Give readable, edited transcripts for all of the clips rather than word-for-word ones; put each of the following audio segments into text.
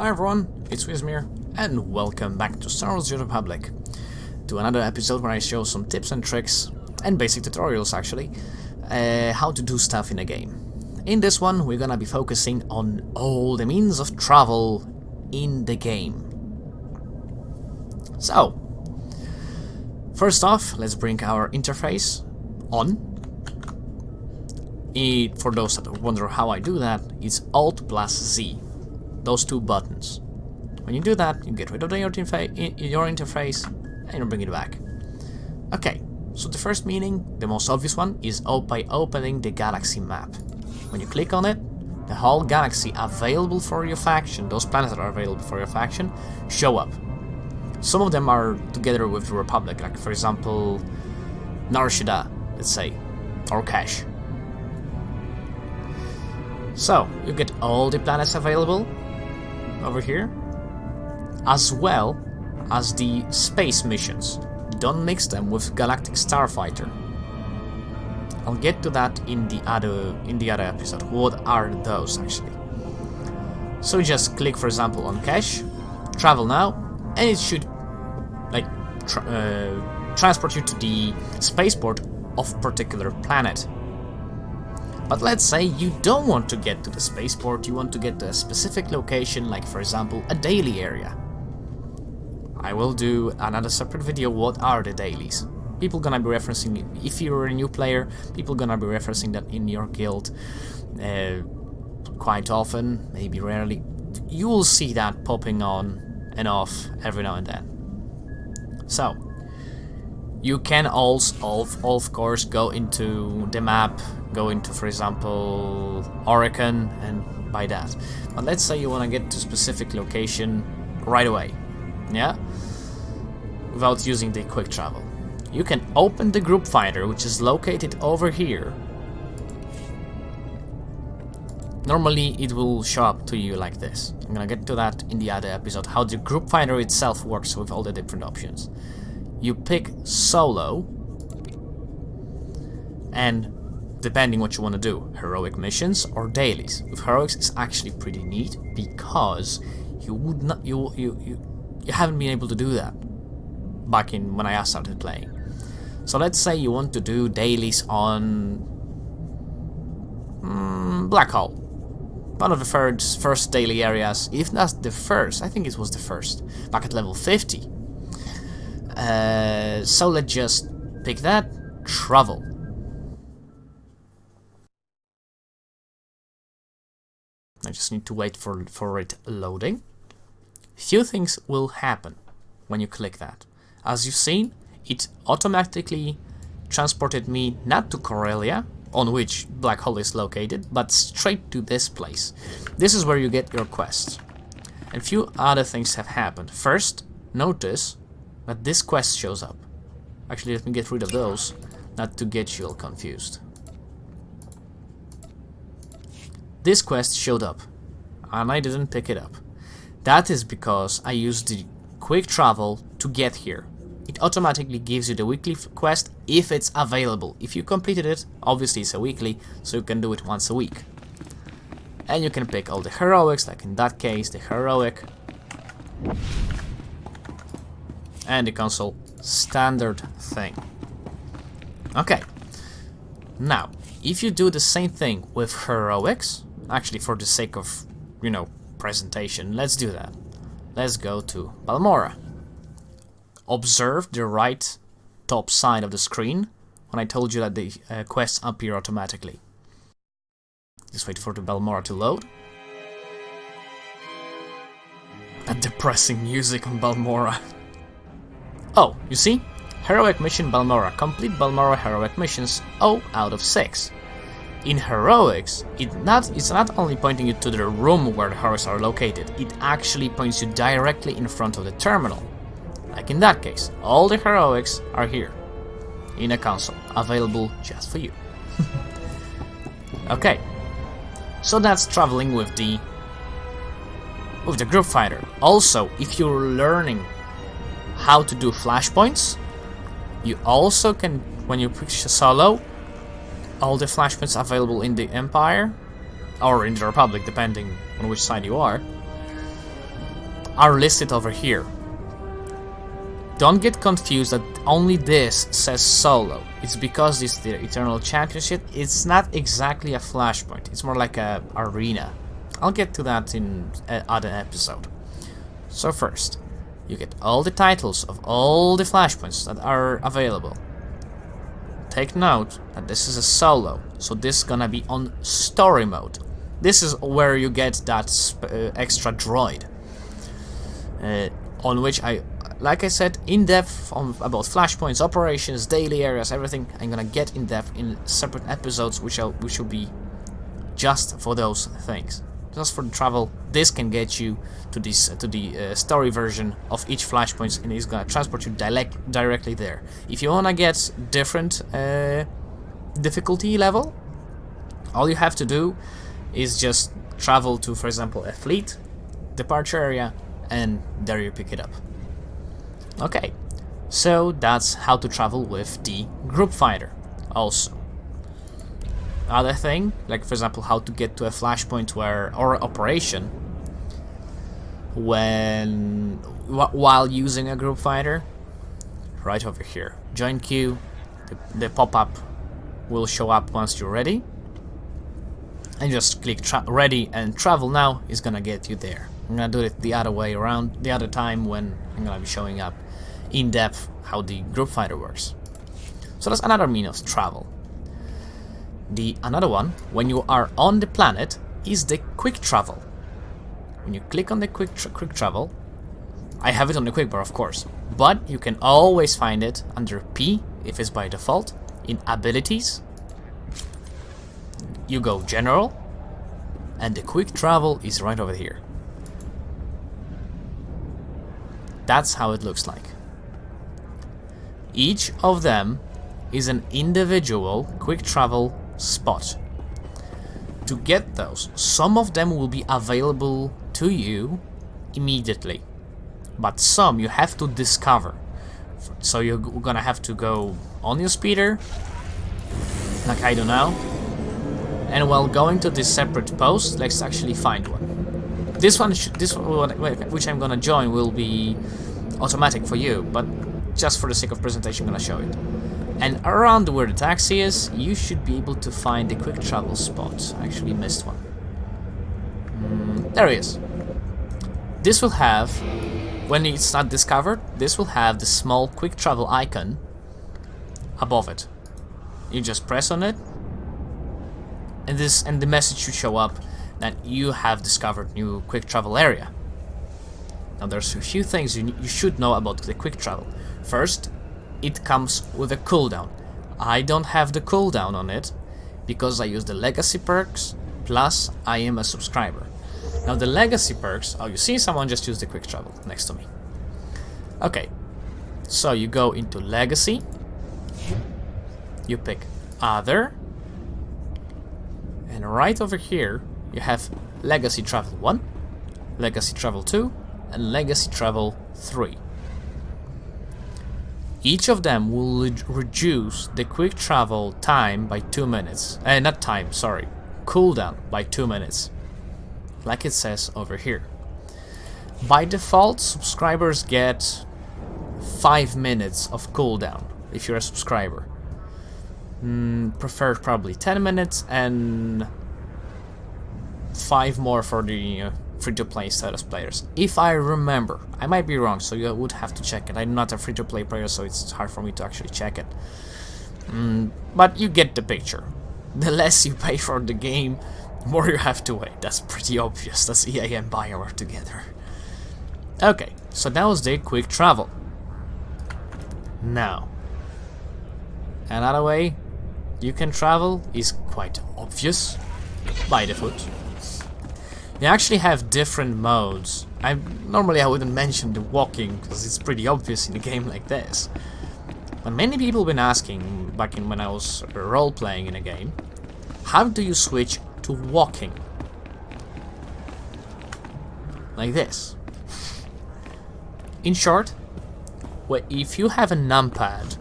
Hi everyone, it's Wizmir, and welcome back to Star Wars: The Old Republic, to another episode where I show some tips and tricks, and basic tutorials actually, how to do stuff in a game. In this one, we're gonna be focusing on all the means of travel in the game. So, first off, let's bring our interface on. For those that wonder how I do that, it's Alt plus Z. Those two buttons. When you do that, you get rid of your interface and you bring it back. Okay, so the first meaning, the most obvious one, is by opening the galaxy map. When you click on it, the whole galaxy available for your faction, those planets that are available for your faction, show up. Some of them are together with the Republic, like for example, Narshida, let's say, or Cash. So, you get all the planets available over here, as well as the space missions. Don't mix them with Galactic Starfighter. I'll get to that in the other episode. What are those actually? So just click, for example, on Cache, travel now, and it should transport you to the spaceport of particular planet. But let's say you don't want to get to the spaceport, you want to get to a specific location, like for example a daily area. I will do another separate video, what are the dailies. People gonna be referencing it. If you're a new player, people gonna be referencing that in your guild quite often, maybe rarely. You will see that popping on and off every now and then. So, you can also, of course, go into the map, go into, for example, Oregon, and buy that. But let's say you want to get to a specific location right away, yeah? Without using the quick travel. You can open the group finder, which is located over here. Normally, it will show up to you like this. I'm gonna get to that in the other episode, how the group finder itself works with all the different options. You pick solo, and depending what you want to do, heroic missions or dailies. With heroics, it's actually pretty neat because you haven't been able to do that back in when I started playing. So let's say you want to do dailies on Black Hole, one of the first daily areas. If not the first, I think it was the first, back at level 50. So let's just pick that, travel. I just need to wait for it loading. Few things will happen when you click that. As you've seen, it automatically transported me not to Corellia, on which Black Hole is located, but straight to this place. This is where you get your quests. And few other things have happened. First, notice that this quest shows up. Actually, let me get rid of those, not to get you all confused. This quest showed up, and I didn't pick it up. That is because I used the quick travel to get here. It automatically gives you the weekly quest if it's available. If you completed it, obviously it's a weekly, so you can do it once a week. And you can pick all the heroics, like in that case, the heroic. And the console standard thing. Okay. Now, if you do the same thing with heroics, actually for the sake of, presentation, let's do that. Let's go to Balmora. Observe the right top side of the screen when I told you that the quests appear automatically. Just wait for the Balmora to load. That depressing music on Balmora. Oh, you see? Heroic Mission Balmora. Complete Balmora Heroic Missions 0 out of 6. In Heroics, it's not only pointing you to the room where the heroics are located, it actually points you directly in front of the terminal. Like in that case, all the heroics are here, in a console, available just for you. Okay, so that's traveling with the group fighter. Also, if you're learning how to do flashpoints, you also can, when you push solo, all the flashpoints available in the Empire or in the Republic, depending on which side you are, are listed over here. Don't get confused that only this says solo. It's because this is the Eternal Championship. It's not exactly a flashpoint. It's more like a arena. I'll get to that in another episode. So first, you get all the titles of all the flashpoints that are available. Take note that this is a solo, so this is gonna be on story mode. This is where you get that extra droid, on which like I said, in depth about flashpoints, operations, daily areas, everything. I'm gonna get in depth in separate episodes, which will be just for those things. Just for the travel, this can get you to this the story version of each flashpoint, and it's gonna transport you directly there. If you wanna get different difficulty level, all you have to do is just travel to, for example, a fleet departure area, and there you pick it up. Okay, so that's how to travel with the group fighter. Also, other thing, like for example, how to get to a flashpoint or operation while using a group fighter. Right over here, join queue. The pop-up will show up once you're ready, and just click ready and travel now is gonna get you there. I'm gonna do it the other way around, the other time, when I'm gonna be showing up in depth how the group fighter works. So that's another means of travel. Another one, when you are on the planet, is the quick travel. When you click on the quick travel, I have it on the quick bar, of course, but you can always find it under P if it's by default. In abilities, you go general, and the quick travel is right over here. That's how it looks like. Each of them is an individual quick travel spot. To get those, some of them will be available to you immediately, but some you have to discover. So you're gonna have to go on your speeder, like I do now, and while going to this separate post, let's actually find one. This one, which I'm gonna join, will be automatic for you, but just for the sake of presentation, I'm gonna show it. And around where the taxi is, you should be able to find the quick travel spot. I actually missed one. There it is. This will have, when it's not discovered, this will have the small quick travel icon above it. You just press on it, and the message should show up that you have discovered new quick travel area. Now there's a few things you should know about the quick travel. First, it comes with a cooldown. I don't have the cooldown on it because I use the legacy perks, plus I am a subscriber. Now the legacy perks, oh, you see someone just use the quick travel next to me. Okay, so you go into legacy, you pick other, and right over here you have legacy travel 1, legacy travel 2, and legacy travel 3. Each of them will reduce the quick travel time by 2 minutes. Not time, sorry. Cooldown by 2 minutes. Like it says over here. By default, subscribers get 5 minutes of cooldown if you're a subscriber. Prefer probably 10 minutes and 5 more for the free-to-play status players, if I remember. I might be wrong, so you would have to check it. I'm not a free-to-play player, so it's hard for me to actually check it. But you get the picture. The less you pay for the game, the more you have to wait. That's pretty obvious. That's EA and BioWare together. Okay, so that was the quick travel. Now, another way you can travel is quite obvious by default. They actually have different modes. Normally I wouldn't mention the walking because it's pretty obvious in a game like this. But many people have been asking, back when I was role-playing in a game, how do you switch to walking? Like this. In short, if you have a numpad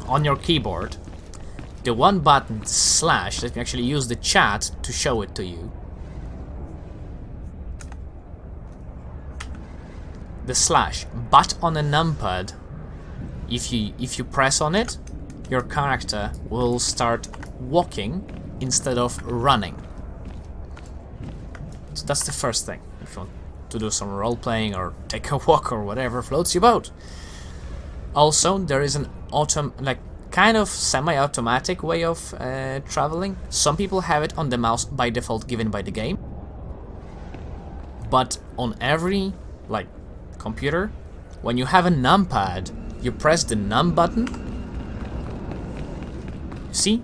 on your keyboard, the one button slash, let me actually use the chat to show it to you. the slash, but on a numpad, if you press on it, your character will start walking instead of running. So that's the first thing, if you want to do some role-playing or take a walk or whatever floats your boat. Also, there is an kind of semi-automatic way of traveling. Some people have it on the mouse by default given by the game, but on every computer, when you have a numpad, you press the num button, you see,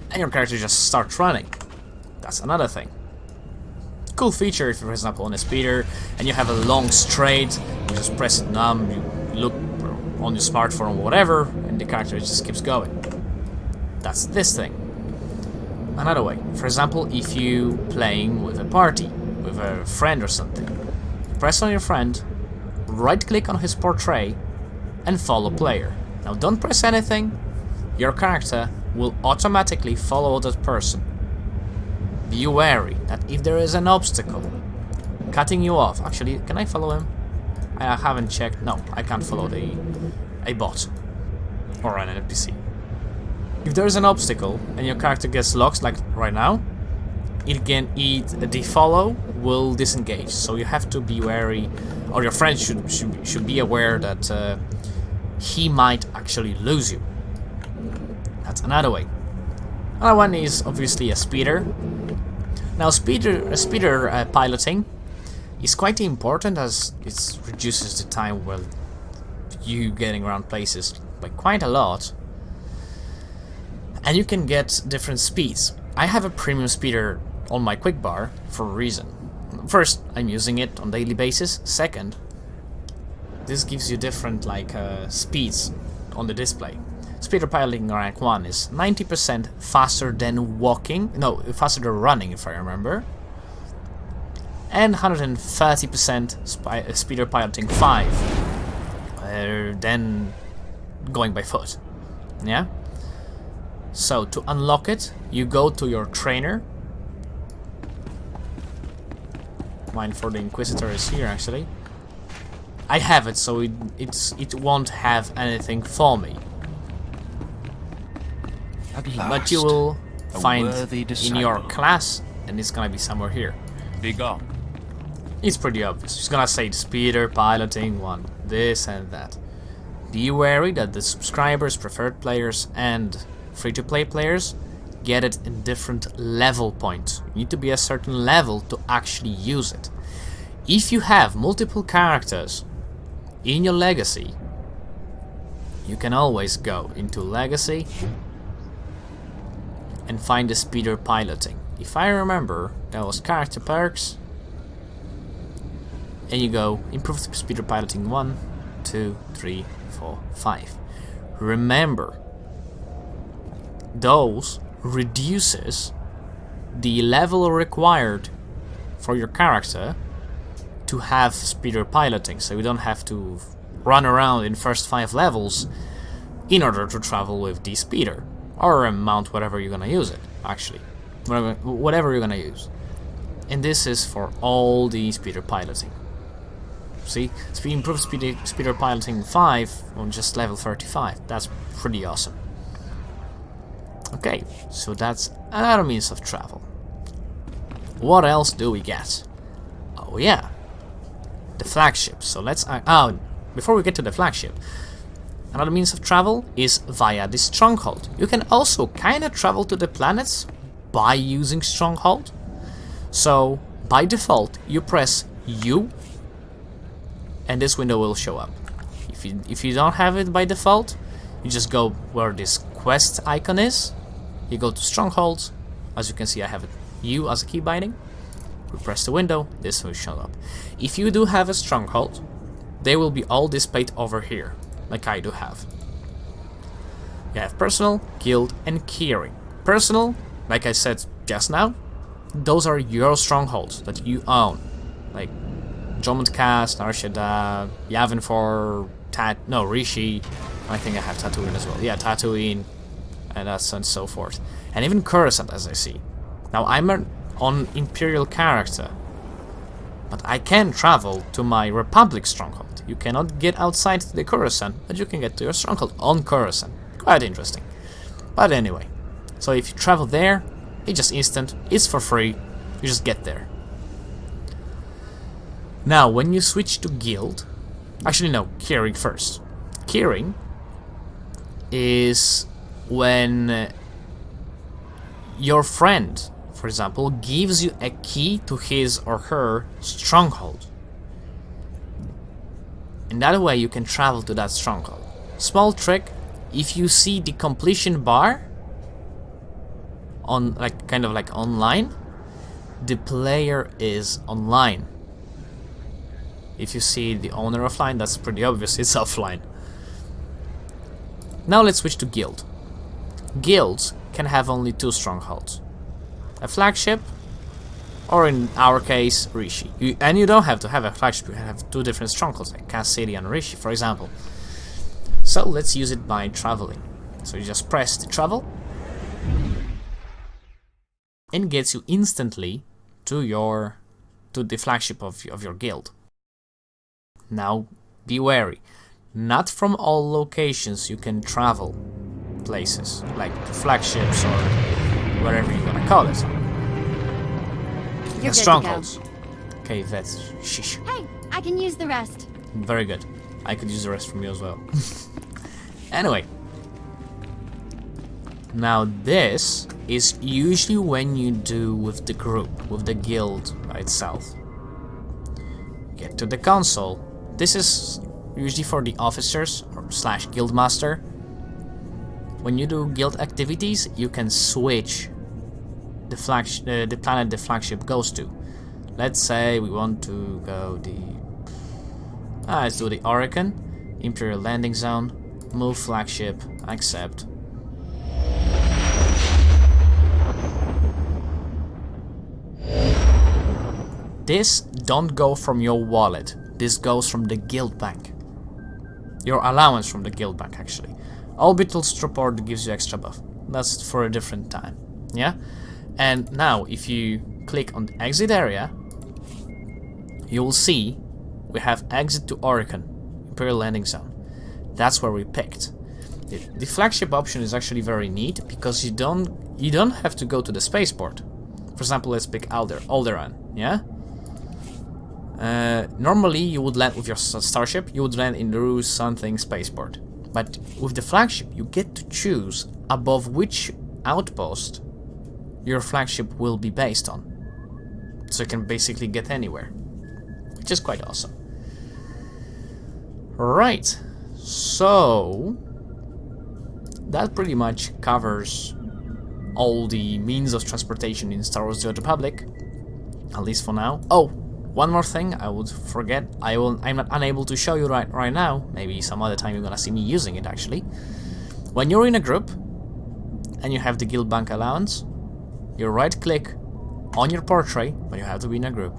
and your character just starts running. That's another thing. Cool feature if, for example, on a speeder and you have a long straight, you just press num, you look on your smartphone or whatever, and the character just keeps going. That's this thing. Another way, for example, if you playing with a party, with a friend or something, press on your friend, right click on his portrait, and follow player. Now don't press anything, your character will automatically follow that person. Be wary that if there is an obstacle cutting you off, actually, can I follow him? I haven't checked. No, I can't follow a bot or an NPC. If there is an obstacle and your character gets locked, like right now, the follow will disengage. So you have to be wary, or your friend should be aware that he might actually lose you. That's another way. Another one is obviously a speeder. Now, speeder piloting is quite important as it reduces the time while you getting around places by quite a lot, and you can get different speeds. I have a premium speeder on my quick bar for a reason. First, I'm using it on daily basis. Second, this gives you different speeds on the display. Speeder piloting rank 1 is 90% faster than walking, no, faster than running if I remember, and 130% speeder piloting 5 than going by foot. Yeah? So to unlock it, you go to your trainer. Mine for the Inquisitor is here actually. I have it, so it won't have anything for me. But you will find in your class, and it's gonna be somewhere here. Be gone. It's pretty obvious. It's gonna say speeder piloting 1, this and that. Be wary that the subscribers, preferred players, and free-to-play players get it in different level points. You need to be a certain level to actually use it. If you have multiple characters in your legacy, you can always go into legacy and find the speeder piloting. If I remember, that was character perks, and you go improved speeder piloting 1, 2, 3, 4, 5. Remember, those reduces the level required for your character to have speeder piloting, so you don't have to run around in first 5 levels in order to travel with the speeder. Or mount whatever you're gonna use it, actually. Whatever you're gonna use. And this is for all the speeder piloting. See? Improved speeder piloting 5 on just level 35. That's pretty awesome. Okay, so that's another means of travel. What else do we get? Oh yeah, the flagship. So let's... before we get to the flagship, another means of travel is via the stronghold. You can also kind of travel to the planets by using stronghold. So by default, you press U, and this window will show up. If you don't have it by default, you just go where this quest icon is. You go to strongholds. As you can see, I have it U as a key binding. We press the window. This will show up. If you do have a stronghold, they will be all displayed over here, like I do have. You have personal, guild, and keyring. Personal, like I said just now, those are your strongholds that you own, like Jomund Cast, Narshada, Yavin 4, Rishi. I think I have Tatooine as well. Yeah, Tatooine, and so forth, and even Coruscant, as I see. Now I'm on Imperial character, But I can travel to my Republic stronghold. You cannot get outside the Coruscant, but you can get to your stronghold on Coruscant. Quite interesting. But anyway, so if you travel there, it's just instant, it's for free, you just get there. Now, when you switch to guild, actually no, keyring first. Keyring is when your friend, for example, gives you a key to his or her stronghold. And that way you can travel to that stronghold. Small trick, if you see the completion bar on kind of like online, the player is online. If you see the owner offline, that's pretty obvious, it's offline. Now let's switch to guild. Guilds can have only 2 strongholds. A flagship, or in our case, Rishi. And you don't have to have a flagship, you can have 2 different strongholds, like Cass City and Rishi, for example. So let's use it by traveling. So you just press the travel, and gets you instantly to the flagship of your guild. Now, be wary. Not from all locations you can travel places, like the flagships or whatever you're gonna call it. You're strongholds. Okay, that's shish. Hey, I can use the rest. Very good. I could use the rest from you as well. Anyway. Now this is usually when you do with the group, with the guild by itself. Get to the console. This is usually for the officers or / guild master. When you do guild activities, you can switch the planet the flagship goes to. Let's say we want to go let's do the Oregon, Imperial Landing Zone, move flagship, accept. This don't go from your wallet, this goes from the guild bank. Your allowance from the guild bank, actually. Orbital support gives you extra buff. That's for a different time, yeah? And now, if you click on the exit area, you will see we have exit to Oregon, Imperial Landing Zone. That's where we picked. The flagship option is actually very neat because you don't have to go to the spaceport. For example, let's pick Alderaan, yeah? Normally you would land with your starship, you would land in the something spaceport. But with the flagship, you get to choose above which outpost your flagship will be based on. So you can basically get anywhere, which is quite awesome. Right, so that pretty much covers all the means of transportation in Star Wars: The Old Republic, at least for now. Oh, one more thing I would forget. I'm not unable to show you right now. Maybe some other time you're gonna see me using it actually. When you're in a group and you have the guild bank allowance, you right click on your portrait, but you have to be in a group.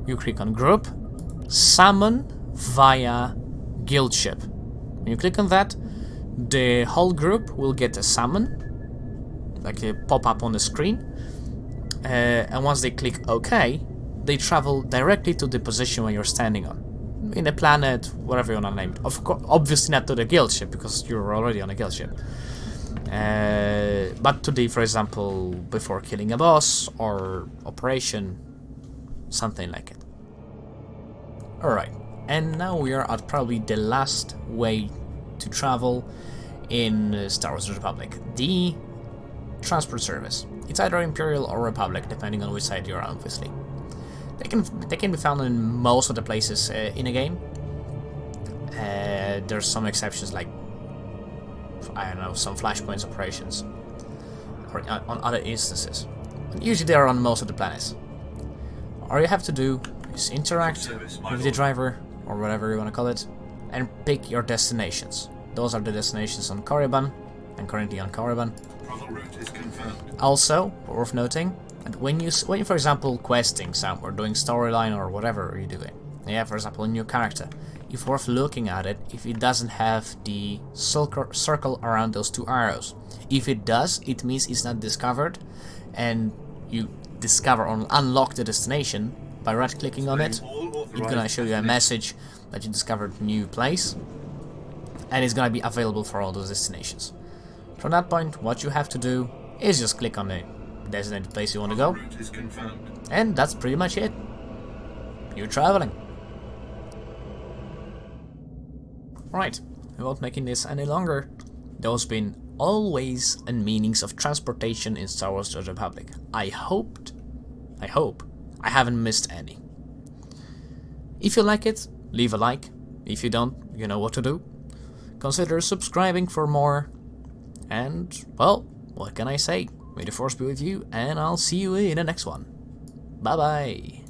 You click on group, summon via guild ship. When you click on that, the whole group will get a summon, like a pop-up on the screen, and once they click OK, they travel directly to the position where you're standing on. In a planet, whatever you want to name it. Of course, obviously not to the guild ship, because you're already on a guild ship. But to the, for example, before killing a boss, or operation, something like it. Alright, and now we are at probably the last way to travel in Star Wars: The Republic. The transport service. It's either Imperial or Republic, depending on which side you're on, obviously. They can be found in most of the places in a game. There's some exceptions, like, I don't know, some flashpoints operations, or on other instances. But usually they are on most of the planets. All you have to do is interact with the driver, or whatever you want to call it, and pick your destinations. Those are the destinations on Korriban. I'm currently on Korriban. Also, worth noting, and when you, for example, questing somewhere, doing storyline or whatever you're doing, yeah, for example, a new character, it's worth looking at it if it doesn't have the circle around those 2 arrows. If it does, it means it's not discovered, and you discover or unlock the destination, by right-clicking on it, it's gonna show you a message that you discovered a new place, and it's gonna be available for all those destinations. From that point, what you have to do is just click on the designated place you want to go, and that's pretty much it. You're traveling. Right, without making this any longer, there's been all ways and meanings of transportation in Star Wars: The Old Republic. I hope I haven't missed any. If you like it, leave a like. If you don't, you know what to do. Consider subscribing for more. And, well, what can I say? May the Force be with you, and I'll see you in the next one. Bye bye.